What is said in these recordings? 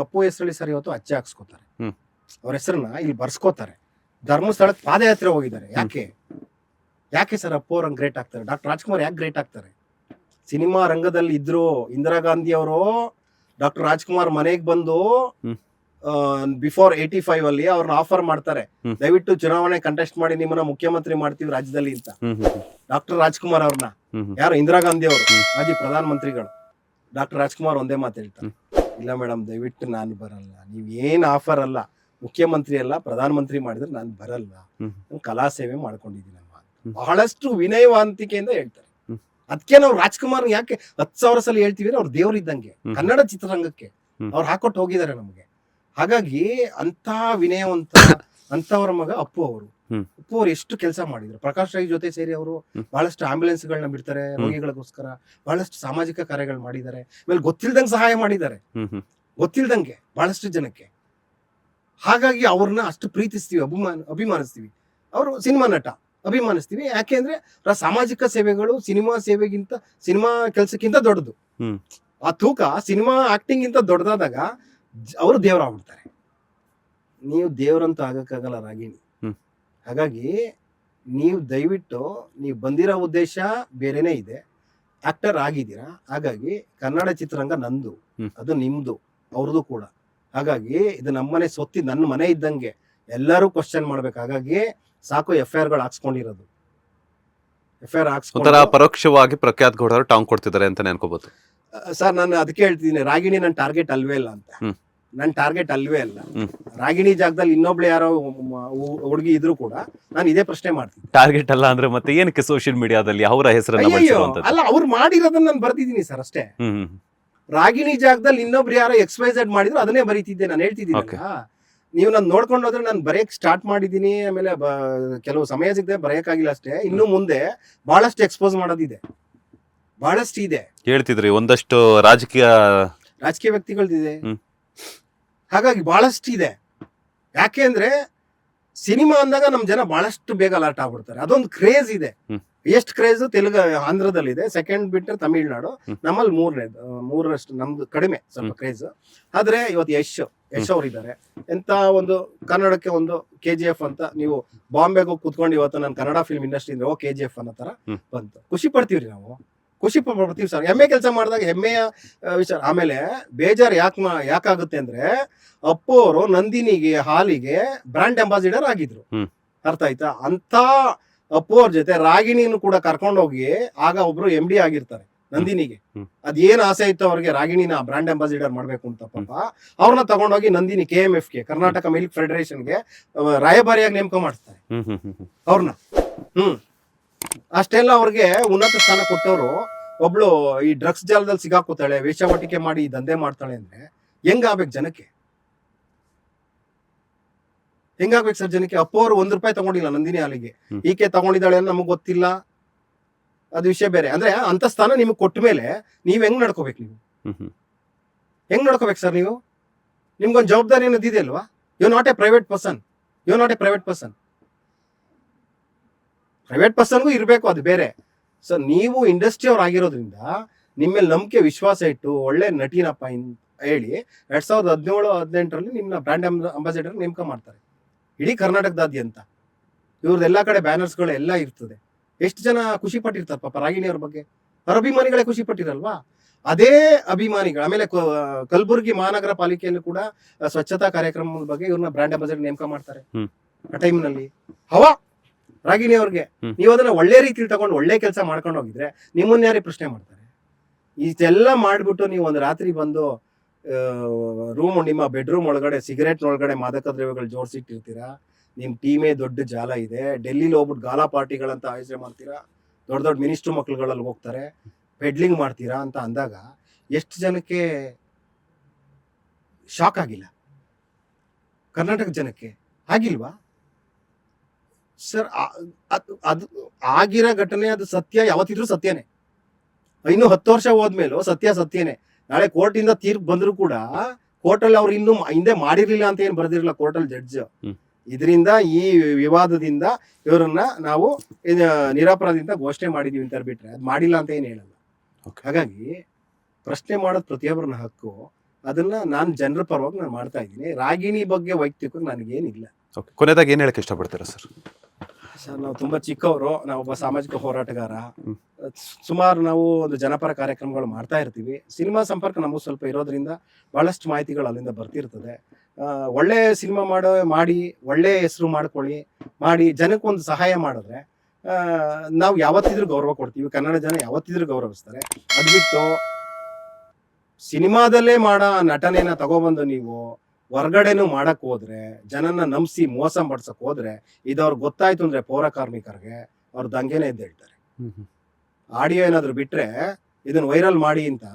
ಅಪ್ಪು ಹೆಸರಲ್ಲಿ ಸರ್ ಇವತ್ತು ಅಚ್ಚೆ ಹಾಕ್ಸ್ಕೋತಾರೆ. ಹ್ಮ್. ಅವ್ರ ಹೆಸರನ್ನ ಇಲ್ಲಿ ಬರ್ಸ್ಕೋತಾರೆ. ಧರ್ಮಸ್ಥಳಕ್ಕೆ ಪಾದಯಾತ್ರೆ ಹೋಗಿದ್ದಾರೆ. ಯಾಕೆ ಸರ್ ಅಪ್ಪು ಅವ್ರಂಗ್ ಗ್ರೇಟ್ ಆಗ್ತಾರೆ? ಡಾಕ್ಟರ್ ರಾಜ್ಕುಮಾರ್ ಯಾಕೆ ಗ್ರೇಟ್ ಆಗ್ತಾರೆ? ಸಿನಿಮಾ ರಂಗದಲ್ಲಿ ಇದ್ರು. ಇಂದಿರಾ ಗಾಂಧಿ ಅವರು ಡಾಕ್ಟರ್ ರಾಜ್ಕುಮಾರ್ ಮನೆಗೆ ಬಂದು ಬಿಫೋರ್ 85 ಅಲ್ಲಿ ಅವ್ರನ್ನ ಆಫರ್ ಮಾಡ್ತಾರೆ, ದಯವಿಟ್ಟು ಚುನಾವಣೆ ಕಂಟೆಸ್ಟ್ ಮಾಡಿ ನಿಮ್ಮನ್ನ ಮುಖ್ಯಮಂತ್ರಿ ಮಾಡ್ತೀವಿ ರಾಜ್ಯದಲ್ಲಿ ಅಂತ. ಡಾಕ್ಟರ್ ರಾಜ್ಕುಮಾರ್ ಅವ್ರನ್ನ ಯಾರು ಇಂದಿರಾ ಗಾಂಧಿ ಅವರು ಮಾಜಿ ಪ್ರಧಾನ ಮಂತ್ರಿಗಳು. ಡಾಕ್ಟರ್ ರಾಜ್ಕುಮಾರ್ ಒಂದೇ ಮಾತು ಹೇಳ್ತಾರೆ, ಇಲ್ಲ ಮೇಡಮ್ ದಯವಿಟ್ಟು ನಾನು ಬರಲ್ಲ, ನೀವ್ ಏನ್ ಆಫರ್ ಅಲ್ಲ, ಮುಖ್ಯಮಂತ್ರಿ ಅಲ್ಲ ಪ್ರಧಾನ ಮಂತ್ರಿ ಮಾಡಿದ್ರೆ ನಾನು ಬರಲ್ಲ, ನಾನು ಕಲಾ ಸೇವೆ ಮಾಡ್ಕೊಂಡಿದ್ದೀನಮ್ಮ. ಬಹಳಷ್ಟು ವಿನಯವಂತಿಕೆಯಿಂದ ಹೇಳ್ತಾರೆ. ಅದಕ್ಕೆ ನಾವು ರಾಜ್ಕುಮಾರ್ ಯಾಕೆ 10,000 ಸಲ ಹೇಳ್ತೀವಿ, ಅವ್ರು ದೇವ್ರಿದ್ದಂಗೆ ಕನ್ನಡ ಚಿತ್ರರಂಗಕ್ಕೆ ಅವ್ರು ಹಾಕೊಟ್ಟು ಹೋಗಿದ್ದಾರೆ ನಮ್ಗೆ. ಹಾಗಾಗಿ ಅಂತ ವಿನಯವಂತ ಅಂತವರ ಮಗ ಅಪ್ಪು ಅವರು. ಅಪ್ಪು ಅವ್ರು ಎಷ್ಟು ಕೆಲಸ ಮಾಡಿದ್ರು. ಪ್ರಕಾಶ್ ರೈ ಜೊತೆ ಸೇರಿ ಅವರು ಬಹಳಷ್ಟು ಆಂಬ್ಯುಲೆನ್ಸ್ ಗಳನ್ನ ಬಿಡ್ತಾರೆ ರೋಗಿಗಳಿಗೋಸ್ಕರ, ಬಹಳಷ್ಟು ಸಾಮಾಜಿಕ ಕಾರ್ಯಗಳು ಮಾಡಿದ್ದಾರೆ. ಆಮೇಲೆ ಗೊತ್ತಿಲ್ದಂಗೆ ಸಹಾಯ ಮಾಡಿದ್ದಾರೆ, ಗೊತ್ತಿಲ್ದಂಗೆ ಬಹಳಷ್ಟು ಜನಕ್ಕೆ. ಹಾಗಾಗಿ ಅವ್ರನ್ನ ಅಷ್ಟು ಪ್ರೀತಿಸ್ತೀವಿ, ಅಭಿಮಾನಿಸ್ತೀವಿ. ಅವರು ಸಿನಿಮಾ ನಟ, ಅಭಿಮಾನಿಸ್ತೀವಿ. ಯಾಕೆಂದ್ರೆ ಸಾಮಾಜಿಕ ಸೇವೆಗಳು ಸಿನಿಮಾ ಕೆಲಸಕ್ಕಿಂತ ದೊಡ್ಡದು. ಆ ತೂಕ ಸಿನಿಮಾ ಆಕ್ಟಿಂಗ್ ಗಿಂತ ದೊಡ್ಡದಾದಾಗ ಅವರು ದೇವರಾಗ್ಬಿಡ್ತಾರೆ. ನೀವು ದೇವ್ರಂತ ಆಗಕ್ಕಾಗಲ್ಲ ರಾಗಿಣಿ. ಹಾಗಾಗಿ ನೀವು ದಯವಿಟ್ಟು ನೀವು ಬಂದಿರೋ ಉದ್ದೇಶ ಬೇರೆನೇ ಇದೆ, ಆಕ್ಟರ್ ಆಗಿದ್ದೀರಾ. ಹಾಗಾಗಿ ಕನ್ನಡ ಚಿತ್ರರಂಗ ನಂದು, ಅದು ನಿಮ್ದು, ಅವ್ರದ್ದು ಕೂಡ. ಹಾಗಾಗಿ ಇದು ನಮ್ಮನೆ ಸೊತ್ತಿ ನನ್ನ ಮನೆ ಇದ್ದಂಗೆ ಎಲ್ಲರೂ ಕ್ವಶನ್ ಮಾಡ್ಬೇಕು. ಹಾಗಾಗಿ ಸಾಕು FIR ಗಳು ಹಾಕ್ಸ್ಕೊಂಡಿರೋದು. FIR ಹಾಕ್ಸ್ಕೊಂಡ್ರೆ ಪರೋಕ್ಷವಾಗಿ ಪ್ರಖ್ಯಾತ್ ಗೌಡರು ಟಾಂಗ್ ಕೊಡ್ತಿದ್ದಾರೆ ಅಂತ ಅನ್ಕೋಬಹುದು ಸರ್. ನಾನು ಅದಕ್ಕೆ ಹೇಳ್ತಿದ್ದೀನಿ, ರಾಗಿಣಿ ನನ್ನ ಟಾರ್ಗೆಟ್ ಅಲ್ವೇ ಇಲ್ಲ ಅಂತ. ನನ್ನ ಟಾರ್ಗೆಟ್ ಅಲ್ವೇ ಅಲ್ಲ. ರಾಗಿಣಿ ಜಾಗದಲ್ಲಿ ಇನ್ನೊಬ್ಳು ಯಾರೋ ಹುಡುಗಿ ಇದ್ರು ಕೂಡ ನಾನು ಇದೇ ಪ್ರಶ್ನೆ ಮಾಡ್ತೀನಿ. ಟಾರ್ಗೆಟ್ ಅಲ್ಲ ಅಂದ್ರೆ ಮತ್ತೆ ಏನಕ್ಕೆ ಸೋಷಿಯಲ್ ಮೀಡಿಯಾದಲ್ಲಿ ಅವರ ಹೆಸರನ್ನ ಅಲ್ಲ, ಅವ್ರು ಮಾಡಿರೋದನ್ನ ನಾನು ಬರ್ತಿದ್ದೀನಿ ಸರ್ ಅಷ್ಟೇ. ರಾಗಿಣಿ ಜಾಗದಲ್ಲಿ ಇನ್ನೊಬ್ರು ಯಾರೋ XYZ ಮಾಡಿದ್ರು ಅದನ್ನೇ ಬರೀತಿದ್ದೆ. ನಾನು ಹೇಳ್ತಿದ್ದೀನಿ, ನೀವು ನಾನು ನೋಡ್ಕೊಂಡು ಹೋದ್ರೆ ನಾನು ಬರೆಯಕ್ ಸ್ಟಾರ್ಟ್ ಮಾಡಿದೀನಿ. ಆಮೇಲೆ ಕೆಲವು ಸಮಯ ಸಿಗದೆ ಬರೆಯಕ್ಕಾಗಿಲ್ಲ ಅಷ್ಟೇ. ಇನ್ನು ಮುಂದೆ ಬಹಳಷ್ಟು ಎಕ್ಸ್ಪೋಸ್ ಮಾಡೋದಿದೆ, ಬಹಳಷ್ಟು ಇದೆ. ಹೇಳ್ತಿದ್ರಿ ಒಂದಷ್ಟು ರಾಜಕೀಯ ವ್ಯಕ್ತಿಗಳದಿದೆ. ಹಾಗಾಗಿ ಬಹಳಷ್ಟು ಇದೆ. ಯಾಕೆ ಅಂದ್ರೆ ಸಿನಿಮಾ ಅಂದಾಗ ನಮ್ ಜನ ಬಹಳಷ್ಟು ಬೇಗ ಅಲರ್ಟ್ ಆಗ್ಬಿಡ್ತಾರೆ. ಅದೊಂದು ಕ್ರೇಜ್ ಇದೆ. ಎಷ್ಟು ಕ್ರೇಜ್ ಆಂಧ್ರದಲ್ಲಿ ಇದೆ, ಸೆಕೆಂಡ್ ಬಿಟ್ಟರೆ ತಮಿಳ್ನಾಡು, ನಮ್ಮಲ್ಲಿ ಮೂರರಷ್ಟು ನಮ್ದು ಕಡಿಮೆ ಸ್ವಲ್ಪ ಕ್ರೇಜ್. ಆದ್ರೆ ಇವತ್ತು ಯಶ್ ಅವ್ರು ಇದ್ದಾರೆ. ಎಂತ ಒಂದು ಕನ್ನಡಕ್ಕೆ ಒಂದು KGF ಅಂತ, ನೀವು ಬಾಂಬೆಗೆ ಕೂತ್ಕೊಂಡು ಇವತ್ತು ನಾನು ಕನ್ನಡ ಫಿಲ್ಮ್ ಇಂಡಸ್ಟ್ರಿ ಅಂದ್ರೆ KGF ಅನ್ನೋ ತರ ಬಂತು. ಖುಷಿ ಪಡ್ತೀವ್ರಿ ನಾವು, ಖುಷಿ ಪಡ್ತೀವಿ ಸರ್. ಹೆಮ್ಮೆ ಕೆಲಸ ಮಾಡಿದಾಗ ಹೆಮ್ಮೆಯ ವಿಚಾರ. ಆಮೇಲೆ ಬೇಜಾರು ಯಾಕಾಗುತ್ತೆ ಅಂದ್ರೆ ಅಪ್ಪು ಅವರು ನಂದಿನಿಗೆ ಹಾಲಿಗೆ ಬ್ರಾಂಡ್ ಅಂಬಾಸಿಡರ್ ಆಗಿದ್ರು. ಅರ್ಥ ಆಯ್ತಾ? ಅಂತ ಅಪ್ಪು ಅವ್ರ ಜೊತೆ ರಾಗಿಣಿಯನ್ನು ಕೂಡ ಕರ್ಕೊಂಡೋಗಿ ಆಗ ಒಬ್ರು MD ಆಗಿರ್ತಾರೆ ನಂದಿನಿಗೆ. ಅದೇನ್ ಆಸೆ ಇತ್ತು ಅವ್ರಿಗೆ, ರಾಗಿಣಿನ ಬ್ರಾಂಡ್ ಅಂಬಾಸಿಡರ್ ಮಾಡ್ಬೇಕು ಅಂತ. ಪಾಪ ಅವ್ರನ್ನ ತಗೊಂಡೋಗಿ ನಂದಿನಿ KMFಗೆ, ಕರ್ನಾಟಕ ಮಿಲ್ಕ್ ಫೆಡರೇಷನ್ಗೆ ರಾಯಭಾರಿಯಾಗಿ ನೇಮಕ ಮಾಡ್ತಾರೆ ಅವ್ರನ್ನ. ಅಷ್ಟೆಲ್ಲ ಅವ್ರಿಗೆ ಉನ್ನತ ಸ್ಥಾನ ಕೊಟ್ಟವರು. ಒಬ್ಳು ಈ ಡ್ರಗ್ಸ್ ಜಾಲದಲ್ಲಿ ಸಿಗಾಕೋತಾಳೆ, ವೇಷವಾಟಿಕೆ ಮಾಡಿ ದಂಧೆ ಮಾಡ್ತಾಳೆ ಅಂದ್ರೆ ಹೆಂಗಾಗ್ಬೇಕು ಜನಕ್ಕೆ? ಹೆಂಗಾಗ್ಬೇಕು ಸರ್ ಜನಕ್ಕೆ? ಅಪ್ಪು ಅವರು ₹1 ತಗೊಂಡಿಲ್ಲ ನಂದಿನಿ ಹಾಲಿಗೆ, ಈಕೆ ತಗೊಂಡಿದ್ದಾಳೆ ಅಂತ ನಮಗ್ ಗೊತ್ತಿಲ್ಲ, ಅದು ವಿಷಯ ಬೇರೆ. ಅಂದ್ರೆ ಅಂತ ಸ್ಥಾನ ನಿಮ್ಗೆ ಕೊಟ್ಟ ಮೇಲೆ ನೀವ್ ಹೆಂಗ್ ನಡ್ಕೋಬೇಕು? ನೀವು ಹೆಂಗ್ ನಡ್ಕೋಬೇಕು ಸರ್? ನಿಮ್ಗೊಂದು ಜವಾಬ್ದಾರಿ ಅನ್ನೋದು ಇದೆ ಅಲ್ವಾ? You not a private person. Private ಪರ್ಸನ್ಗೂ ಇರಬೇಕು, ಅದು ಬೇರೆ. ಸೊ ನೀವು ಇಂಡಸ್ಟ್ರಿ ಅವ್ರು ಆಗಿರೋದ್ರಿಂದ ನಿಮ್ಮ ಮೇಲೆ ನಂಬಿಕೆ ವಿಶ್ವಾಸ ಇಟ್ಟು ಒಳ್ಳೆ ನಟಿನಪ್ಪ ಹೇಳಿ 2017-18ರಲ್ಲಿ ನಿಮ್ಮನ್ನ ಬ್ರ್ಯಾಂಡ್ ಅಂಬಾಸಿಡರ್ ನೇಮಕ ಮಾಡ್ತಾರೆ ಇಡೀ ಕರ್ನಾಟಕದಾದ್ಯಂತ. ಇವ್ರದ್ದೆಲ್ಲಾ ಕಡೆ ಬ್ಯಾನರ್ಸ್ಗಳು ಎಲ್ಲ ಇರ್ತದೆ. ಎಷ್ಟು ಜನ ಖುಷಿ ಪಟ್ಟಿರ್ತಾರೆ ಪಾಪ ರಾಗಿಣಿ ಅವ್ರ ಬಗ್ಗೆ. ಅವ್ರ ಅಭಿಮಾನಿಗಳೇ ಖುಷಿ ಪಟ್ಟಿರಲ್ವಾ? ಅದೇ ಅಭಿಮಾನಿಗಳು ಆಮೇಲೆ ಕಲಬುರಗಿ ಮಹಾನಗರ ಪಾಲಿಕೆಯಲ್ಲೂ ಕೂಡ ಸ್ವಚ್ಛತಾ ಕಾರ್ಯಕ್ರಮದ ಬಗ್ಗೆ ಇವ್ರನ್ನ ಬ್ರ್ಯಾಂಡ್ ಅಂಬಾಸಿಡರ್ ನೇಮಕ ಮಾಡ್ತಾರೆ. ಆ ಟೈಮ್ನಲ್ಲಿ ಹವಾ ರಾಗಿಣಿ ಅವ್ರಿಗೆ. ನೀವು ಅದನ್ನ ಒಳ್ಳೆ ರೀತಿಲಿ ತಗೊಂಡು ಒಳ್ಳೆ ಕೆಲಸ ಮಾಡ್ಕೊಂಡು ಹೋಗಿದ್ರೆ ನಿಮ್ಮನ್ನ ಯಾರೇ ಪ್ರಶ್ನೆ ಮಾಡ್ತಾರೆ? ಇಷ್ಟೆಲ್ಲ ಮಾಡ್ಬಿಟ್ಟು ನೀವು ಒಂದು ರಾತ್ರಿ ಬಂದು ನಿಮ್ಮ ಬೆಡ್ರೂಮ್ ಒಳಗಡೆ ಸಿಗರೇಟ್ ಒಳಗಡೆ ಮಾದಕ ದ್ರವ್ಯಗಳು ಜೋಡಿಸಿಟ್ಟಿರ್ತೀರಾ. ನಿಮ್ ಟೀಮೇ ದೊಡ್ಡ ಜಾಲ ಇದೆ. ಡೆಲ್ಲಿಲಿ ಹೋಗ್ಬಿಟ್ಟು ಗಾಲಾ ಪಾರ್ಟಿಗಳಂತ ಆಯೋಜನೆ ಮಾಡ್ತೀರಾ, ದೊಡ್ಡ ಮಮಿನಿಸ್ಟ್ರು ಮಕ್ಳುಗಳಲ್ಲಿ ಹೋಗ್ತಾರೆ, ಪೆಡ್ಲಿಂಗ್ ಮಾಡ್ತೀರಾ ಅಂತ ಅಂದಾಗ ಎಷ್ಟು ಜನಕ್ಕೆ ಶಾಕ್ ಆಗಿಲ್ಲ? ಕರ್ನಾಟಕ ಜನಕ್ಕೆ ಆಗಿಲ್ವಾ ಸರ್? ಅದು ಆಗಿರೋ ಘಟನೆ, ಅದು ಸತ್ಯ, ಯಾವತ್ತಿದ್ರು ಸತ್ಯನೇ. ಇನ್ನು 10 ವರ್ಷ ಹೋದ್ಮೇಲೂ ಸತ್ಯನೇ. ನಾಳೆ ಕೋರ್ಟಿಂದ ತೀರ್ಪು ಬಂದ್ರು ಕೂಡ ಕೋರ್ಟಲ್ಲಿ ಅವ್ರು ಇನ್ನು ಹಿಂದೆ ಮಾಡಿರ್ಲಿಲ್ಲ ಅಂತ ಏನ್ ಬರ್ದಿರಲ್ಲ ಕೋರ್ಟಲ್ಲಿ ಜಡ್ಜ್. ಇದರಿಂದ ಈ ವಿವಾದದಿಂದ ಇವರನ್ನ ನಾವು ನಿರಪರಾಧಿಯಿಂದ ಘೋಷಣೆ ಮಾಡಿದೀವಿ ಅಂತ ಬಿಟ್ರೆ ಅದು ಮಾಡಿಲ್ಲ ಅಂತ ಏನ್ ಹೇಳಲ್ಲ. ಹಾಗಾಗಿ ಪ್ರಶ್ನೆ ಮಾಡೋದು ಪ್ರತಿಯೊಬ್ಬರನ್ನ ಹಕ್ಕು. ಅದನ್ನ ನಾನು ಜನರ ಪರವಾಗಿ ನಾನು ಮಾಡ್ತಾ ಇದ್ದೀನಿ. ರಾಗಿಣಿ ಬಗ್ಗೆ ವೈಯಕ್ತಿಕವಾಗಿ ನನಗೇನಿಲ್ಲ. ಓಕೆ, ಕೊನೆಯದಾಗಿ ಏನು ಹೇಳಕ್ಕೆ ಇಷ್ಟಪಡ್ತೀರಾ ಸರ್? ಸರ್, ನಾವು ತುಂಬಾ ಚಿಕ್ಕವರು, ನಾವೊಬ್ಬ ಸಾಮಾಜಿಕ ಹೋರಾಟಗಾರ. ಹ್ಮ್. ಸುಮಾರು ನಾವು ಒಂದು ಜನಪರ ಕಾರ್ಯಕ್ರಮಗಳು ಮಾಡ್ತಾ ಇರ್ತೀವಿ. ಸಿನಿಮಾ ಸಂಪರ್ಕ ನಮಗೂ ಸ್ವಲ್ಪ ಇರೋದ್ರಿಂದ ಬಹಳಷ್ಟು ಮಾಹಿತಿಗಳು ಅಲ್ಲಿಂದ ಬರ್ತಿರ್ತದೆ. ಒಳ್ಳೆ ಸಿನಿಮಾ ಮಾಡಿ ಒಳ್ಳೆ ಹೆಸರು ಮಾಡ್ಕೊಳ್ಳಿ, ಮಾಡಿ ಜನಕ್ಕೊಂದು ಸಹಾಯ ಮಾಡಿದ್ರೆ ನಾವು ಯಾವತ್ತಿದ್ರೂ ಗೌರವ ಕೊಡ್ತೀವಿ. ಕನ್ನಡ ಜನ ಯಾವತ್ತಿದ್ರೂ ಗೌರವಿಸ್ತಾರೆ. ಅದು ಬಿಟ್ಟು ಸಿನಿಮಾದಲ್ಲೇ ಮಾಡೋ ನಟನೆನ ತಗೊಬಂದು ನೀವು ಹೊರ್ಗಡೆನೂ ಮಾಡಕ್ ಹೋದ್ರೆ, ಜನನ ನಂಬಿಸಿ ಮೋಸ ಪಡ್ಸಕ್ ಹೋದ್ರೆ, ಇದು ಅವ್ರಿಗೆ ಗೊತ್ತಾಯ್ತು ಅಂದ್ರೆ ಪೌರ ಕಾರ್ಮಿಕರಿಗೆ ಅವ್ರ ದಂಗೆನೇ ಎದ್ದು ಹೇಳ್ತಾರೆ. ಆಡಿಯೋ ಏನಾದ್ರು ಬಿಟ್ರೆ ಇದನ್ನ ವೈರಲ್ ಮಾಡಿ ಅಂತ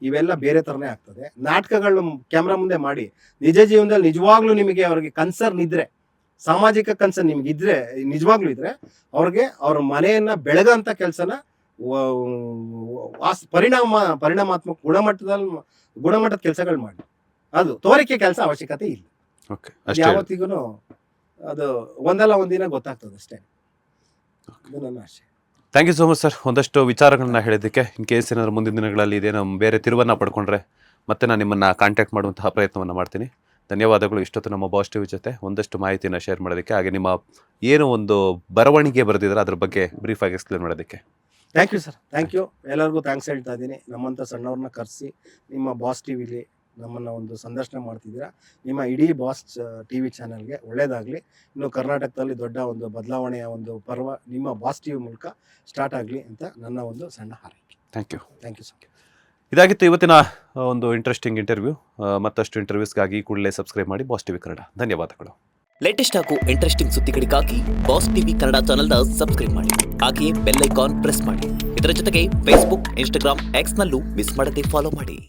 ಇವೆಲ್ಲ ಬೇರೆ ತರನೇ ಆಗ್ತದೆ. ನಾಟಕಗಳು ಕ್ಯಾಮ್ರಾ ಮುಂದೆ ಮಾಡಿ, ನಿಜ ಜೀವನದಲ್ಲಿ ನಿಜವಾಗ್ಲೂ ನಿಮಗೆ ಅವ್ರಿಗೆ ಕನ್ಸರ್ನ್ ಇದ್ರೆ, ಸಾಮಾಜಿಕ ಕನ್ಸರ್ನ್ ನಿಮ್ಗೆ ಇದ್ರೆ, ನಿಜವಾಗ್ಲೂ ಇದ್ರೆ ಅವ್ರಿಗೆ ಅವ್ರ ಮನೆಯನ್ನ ಬೆಳಗಂತ ಕೆಲಸನ ಪರಿಣಾಮಾತ್ಮಕ ಗುಣಮಟ್ಟದ ಕೆಲಸಗಳು ಮಾಡಿ. ಅದು ತೋರಿಕೆ ಕೆಲಸ ಅವಶ್ಯಕತೆ ಇಲ್ಲ. ಓಕೆ, ಅಷ್ಟೇ. ಯಾವತ್ತಿಗೂ ಅದು ಒಂದಲ್ಲ ಒಂದಿನ ಗೊತ್ತಾಗ್ತದೆ ಅಷ್ಟೇ. ಇದು ನನ್ನ ಆಶೆ. Thank you so much sir, ಒಂದಷ್ಟು ವಿಚಾರಗಳನ್ನ ಹೇಳಿದ್ದಕ್ಕೆ. ಇನ್ ಕೇಸ್ ಏನಾದ್ರು ಮುಂದಿನ ದಿನಗಳಲ್ಲಿ ಇದೇನೋ ಬೇರೆ ತಿರುವನ್ನ ಪಡ್ಕೊಂಡ್ರೆ ಮತ್ತೆ ನಾನು ನಿಮ್ಮನ್ನ ಕಾಂಟ್ಯಾಕ್ಟ್ ಮಾಡುವಂತಹ ಪ್ರಯತ್ನವನ್ನು ಮಾಡ್ತೀನಿ. ಧನ್ಯವಾದಗಳು ಇಷ್ಟೊತ್ತು ನಮ್ಮ ಬಾಸ್ ಟಿವಿ ಜೊತೆ ಒಂದಷ್ಟು ಮಾಹಿತಿನ ಶೇರ್ ಮಾಡೋದಕ್ಕೆ, ಹಾಗೆ ನಿಮ್ಮ ಏನು ಒಂದು ಬರವಣಿಗೆ ಬರೆದಿದ್ರೆ ಅದ್ರ ಬಗ್ಗೆ ಬ್ರೀಫ್ ಆಗಿ ಎಕ್ಸ್ಪ್ಲೇನ್ ಮಾಡೋದಕ್ಕೆ. Thank you sir, thank you. ಎಲ್ಲರಿಗೂ ಥ್ಯಾಂಕ್ಸ್ ಹೇಳ್ತಾ ಇದ್ದೀನಿ. ನಮ್ಮಂಥ ಸಣ್ಣವ್ರನ್ನ ಕರೆಸಿ ನಿಮ್ಮ ಬಾಸ್ ಟಿವಿಲಿ ನಮ್ಮನ್ನು ಒಂದು ಸಂದರ್ಶನ ಮಾಡ್ತಿದ್ದೀರಾ. ನಿಮ್ಮ ಇಡೀ ಬಾಸ್ ಟಿವಿ ಚಾನಲ್ಗೆ ಒಳ್ಳೇದಾಗಲಿ. ಇನ್ನು ಕರ್ನಾಟಕದಲ್ಲಿ ದೊಡ್ಡ ಒಂದು ಬದಲಾವಣೆಯ ಒಂದು ಪರ್ವ ನಿಮ್ಮ ಬಾಸ್ ಟಿವಿ ಮೂಲಕ ಸ್ಟಾರ್ಟ್ ಆಗಲಿ ಅಂತ ನನ್ನ ಒಂದು ಸಣ್ಣ ಹಾರೈಕೆ. Thank you. Thank you sir. ಇದಾಗಿತ್ತು ಇವತ್ತಿನ ಒಂದು ಇಂಟ್ರೆಸ್ಟಿಂಗ್ ಇಂಟರ್ವ್ಯೂ. ಮತ್ತಷ್ಟು ಇಂಟರ್ವ್ಯೂಸ್ಗಾಗಿ ಕೂಡಲೇ ಸಬ್ಸ್ಕ್ರೈಬ್ ಮಾಡಿ ಬಾಸ್ ಟಿವಿ ಕನ್ನಡ. ಧನ್ಯವಾದಗಳು. ಲೇಟೆಸ್ಟ್ ಹಾಗೂ ಇಂಟ್ರೆಸ್ಟಿಂಗ್ ಸುದ್ದಿಗಳಿಗಾಗಿ ಬಾಸ್ ಟಿವಿ ಕನ್ನಡ ಚಾನೆಲ್ನ ಸಬ್ಸ್ಕ್ರೈಬ್ ಮಾಡಿ. ಹಾಗೆಯೇ ಬೆಲ್ ಐಕಾನ್ ಪ್ರೆಸ್ ಮಾಡಿ. ಇದರ ಜೊತೆಗೆ ಫೇಸ್ಬುಕ್, ಇನ್ಸ್ಟಾಗ್ರಾಮ್, ಎಕ್ಸ್ನಲ್ಲೂ ಮಿಸ್ ಮಾಡದೆ ಫಾಲೋ ಮಾಡಿ.